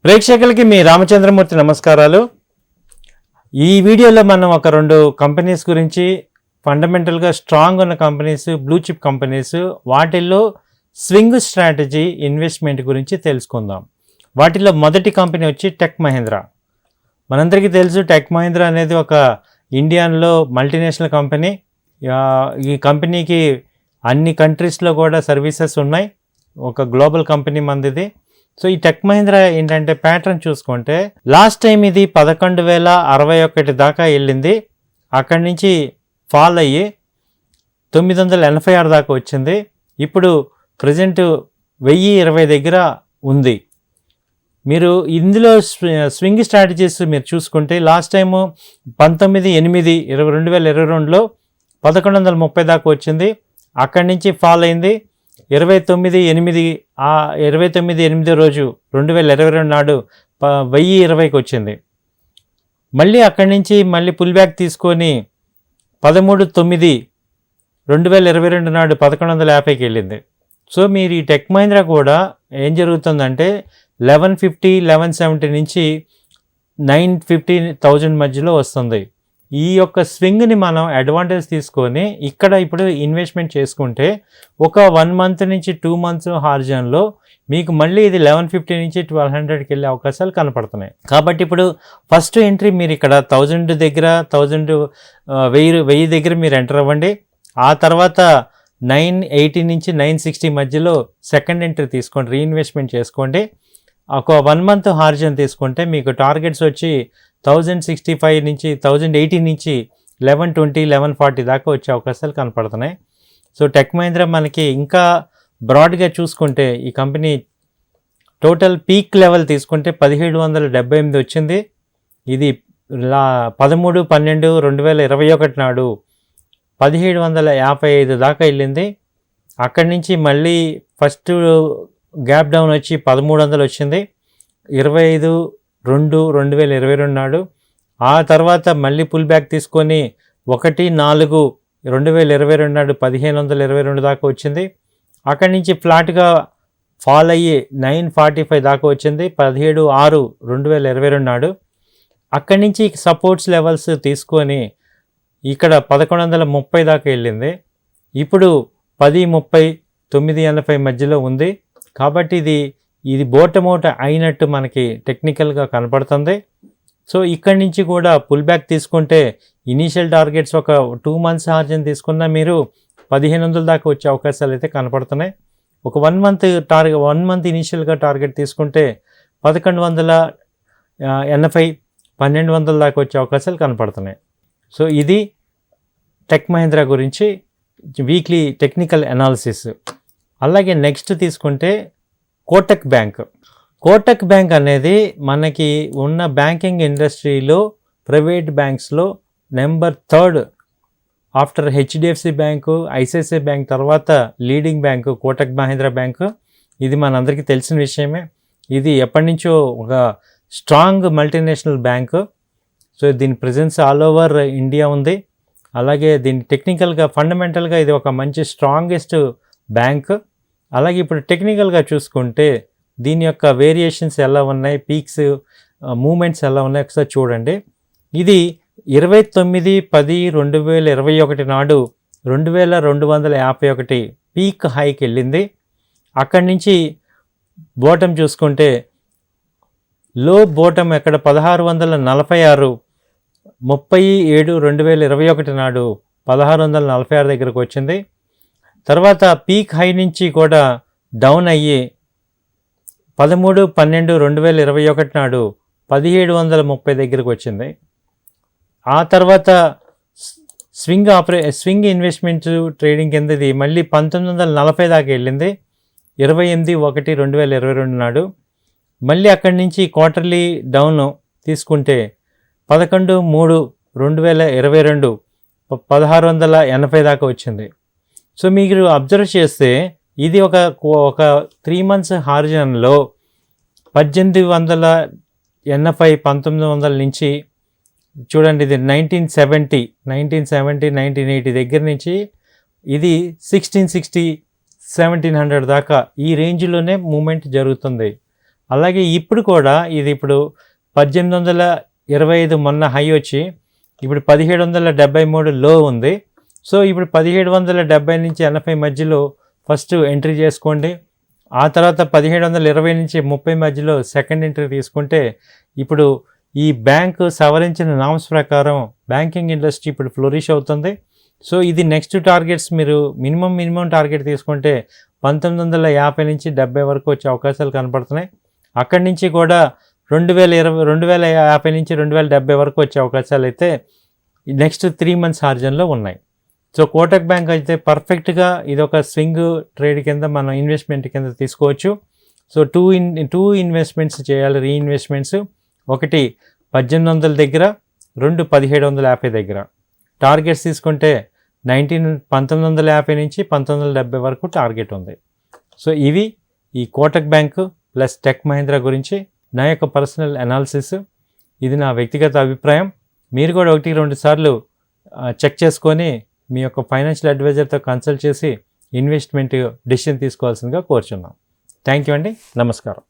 ప్రేక్షకులకి మీ రామచంద్రమూర్తి నమస్కారాలు. ఈ వీడియోలో మనం ఒక రెండు కంపెనీస్ గురించి, ఫండమెంటల్గా స్ట్రాంగ్ ఉన్న కంపెనీస్, బ్లూ చిప్ కంపెనీస్, వాటిల్లో స్వింగ్ స్ట్రాటజీ ఇన్వెస్ట్మెంట్ గురించి తెలుసుకుందాం. వాటిలో మొదటి కంపెనీ వచ్చి టెక్ మహీంద్రా. మనందరికీ తెలుసు టెక్ మహీంద్రా అనేది ఒక ఇండియాలో మల్టీనేషనల్ కంపెనీ. ఈ కంపెనీకి అన్ని కంట్రీస్లో కూడా సర్వీసెస్ ఉన్నాయి. ఒక గ్లోబల్ కంపెనీ మందిది. సో ఈ టెక్ మహీంద్రా ఏంటంటే ప్యాటర్న్ చూసుకుంటే లాస్ట్ టైం ఇది 11,061 దాకా వెళ్ళింది. అక్కడి నుంచి ఫాల్ అయ్యి 986 దాకా వచ్చింది. ఇప్పుడు ప్రజెంట్ 1020 దగ్గర ఉంది. మీరు ఇందులో స్వింగ్ స్ట్రాటజీస్ మీరు చూసుకుంటే లాస్ట్ టైము 19/8/2022లో 1130 దాకా వచ్చింది. అక్కడి నుంచి ఫాల్ అయింది. 29/8 రోజు 2022 నాడు 1020కి వచ్చింది. మళ్ళీ అక్కడి నుంచి మళ్ళీ పుల్ బ్యాక్ తీసుకొని 13/9/2022 నాడు 1150కి వెళ్ళింది. సో మీరు ఈ టెక్ మహీంద్రా కూడా ఏం జరుగుతుందంటే 1150, 1170 నుంచి 950,000 మధ్యలో వస్తుంది. ఈ యొక్క స్వింగ్ని మనం అడ్వాంటేజ్ తీసుకొని ఇక్కడ ఇప్పుడు ఇన్వెస్ట్మెంట్ చేసుకుంటే ఒక 1 మంత్ నుంచి 2 మంత్స్ హార్జన్లో మీకు మళ్ళీ ఇది 1150 నుంచి 1200కి వెళ్ళే అవకాశాలు కనపడుతున్నాయి. కాబట్టి ఇప్పుడు ఫస్ట్ ఎంట్రీ మీరు ఇక్కడ 1000 దగ్గర 1000 దగ్గర మీరు ఎంటర్ అవ్వండి. ఆ తర్వాత 980 నుంచి 960 మధ్యలో సెకండ్ ఎంట్రీ తీసుకోండి, రీఇన్వెస్ట్మెంట్ చేసుకోండి. ఒక 1 మంత్ హార్జన్ తీసుకుంటే మీకు టార్గెట్స్ వచ్చి 1065 నుంచి 1080 నుంచి 1120, 1140 దాకా వచ్చే అవకాశాలు కనపడుతున్నాయి. సో టెక్ మహీంద్రా మనకి ఇంకా బ్రాడ్గా చూసుకుంటే ఈ కంపెనీ టోటల్ పీక్ లెవెల్ తీసుకుంటే 1778 వచ్చింది. ఇది 13/12/2021 నాడు 1755 దాకా వెళ్ళింది. అక్కడి నుంచి మళ్ళీ ఫస్ట్ గ్యాప్ డౌన్ వచ్చి 1300 వచ్చింది 25/2/2022 నాడు. ఆ తర్వాత మళ్ళీ పుల్ బ్యాక్ తీసుకొని 1/4/2022 నాడు 1522 దాకా వచ్చింది. అక్కడి నుంచి ఫ్లాట్గా ఫాల్ అయ్యి 945 దాకా వచ్చింది 17/6/2022 నాడు. అక్కడి నుంచి సపోర్ట్స్ లెవెల్స్ తీసుకొని ఇక్కడ 1130 దాకా వెళ్ళింది. ఇప్పుడు 1030, 980 మధ్యలో ఉంది. కాబట్టి ఇది బోటమోట అయినట్టు మనకి టెక్నికల్గా కనపడుతుంది. సో ఇక్కడి నుంచి కూడా పుల్ బ్యాక్ తీసుకుంటే ఇనీషియల్ టార్గెట్స్ ఒక 2 మంత్స్ హార్జన్ తీసుకున్న మీరు 1500 దాకా వచ్చే అవకాశాలు అయితే కనపడుతున్నాయి. ఒక 1 మంత్ ఇనీషియల్గా టార్గెట్ తీసుకుంటే 1180, 1200 దాకా వచ్చే అవకాశాలు కనపడుతున్నాయి. సో ఇది టెక్ మహీంద్రా గురించి వీక్లీ టెక్నికల్ అనాలిసిస్. అలాగే నెక్స్ట్ తీసుకుంటే కోటక్ బ్యాంక్ అనేది మనకి ఉన్న బ్యాంకింగ్ ఇండస్ట్రీలో ప్రైవేట్ బ్యాంక్స్లో number 3 after HDFC bank, ICICI bank తర్వాత leading bank Kotak Mahindra bank. ఇది మనందరికీ తెలిసిన విషయమే. ఇది ఎప్పటి నుంచో ఒక స్ట్రాంగ్ మల్టీనేషనల్ బ్యాంకు. సో దీని ప్రెజెన్స్ ఆల్ ఓవర్ ఇండియా ఉంది. అలాగే దీని టెక్నికల్గా ఫండమెంటల్గా ఇది ఒక మంచి స్ట్రాంగెస్ట్ బ్యాంక్. అలాగే ఇప్పుడు టెక్నికల్గా చూసుకుంటే దీని యొక్క వేరియేషన్స్ ఎలా ఉన్నాయి, పీక్స్ మూమెంట్స్ ఎలా ఉన్నాయి ఒకసారి చూడండి. ఇది 29/10/2021 నాడు 2251 పీక్ హైకి వెళ్ళింది. అక్కడి నుంచి బోటం చూసుకుంటే లో బోటం ఎక్కడ 1646 37/2021 నాడు 1646 దగ్గరకు వచ్చింది. తర్వాత పీక్ హై నుంచి కూడా డౌన్ అయ్యి 13/12/2021 నాడు 1730 దగ్గరకు వచ్చింది. ఆ తర్వాత స్వింగ్ ఇన్వెస్ట్మెంట్ ట్రేడింగ్ కిందది మళ్ళీ 1940 దాకా వెళ్ళింది 28/1/2022 నాడు. మళ్ళీ అక్కడి నుంచి క్వార్టర్లీ డౌన్ తీసుకుంటే 11/3/2022 1680 దాకా వచ్చింది. సో మీరు అబ్జర్వ్ చేస్తే ఇది ఒక 3 మంత్స్ హార్జన్లో 1880, 1900 నుంచి చూడండి ఇది 1970, 1980 దగ్గర నుంచి ఇది 1660, 1700 దాకా ఈ రేంజ్లోనే మూమెంట్ జరుగుతుంది. అలాగే ఇప్పుడు కూడా ఇది ఇప్పుడు 1825 మొన్న హై వచ్చి ఇప్పుడు 1773 లో ఉంది. సో ఇప్పుడు 1770 నుంచి 80 మధ్యలో ఫస్ట్ ఎంట్రీ చేసుకోండి. ఆ తర్వాత 1720 నుంచి 30 మధ్యలో సెకండ్ ఎంట్రీ తీసుకుంటే ఇప్పుడు ఈ బ్యాంకు సవరించిన నామ్స్ ప్రకారం బ్యాంకింగ్ ఇండస్ట్రీ ఇప్పుడు ఫ్లోరిష్ అవుతుంది. సో ఇది నెక్స్ట్ టార్గెట్స్ మీరు మినిమం టార్గెట్ తీసుకుంటే 1950 నుంచి 70 వరకు వచ్చే అవకాశాలు కనపడుతున్నాయి. అక్కడి నుంచి కూడా 2050 నుంచి 2070 వరకు వచ్చే అవకాశాలు అయితే నెక్స్ట్ 3 మంత్స్ హార్జన్లో ఉన్నాయి. సో కోటక్ బ్యాంక్ అయితే పర్ఫెక్ట్గా ఇది ఒక స్వింగ్ ట్రేడ్ కింద మనం ఇన్వెస్ట్మెంట్ కింద తీసుకోవచ్చు. సో టూ ఇన్వెస్ట్మెంట్స్ చేయాలి, రీఇన్వెస్ట్మెంట్స్. ఒకటి 1800 దగ్గర, 2 1750 దగ్గర. టార్గెట్స్ తీసుకుంటే 1950 నుంచి 1970 వరకు టార్గెట్ ఉంది. సో ఇవి ఈ Kotak bank plus tech Mahindra గురించి నా యొక్క పర్సనల్ అనాలిసిస్. ఇది నా వ్యక్తిగత అభిప్రాయం. మీరు కూడా 1-2 సార్లు చెక్ చేసుకొని మీ యొక్క ఫైనాన్షియల్ అడ్వైజర్తో కన్సల్ట్ చేసి ఇన్వెస్ట్మెంట్ డెసిషన్ తీసుకోవాల్సిందిగా కోరుచున్నాం. థ్యాంక్ యూ అండి. నమస్కారం.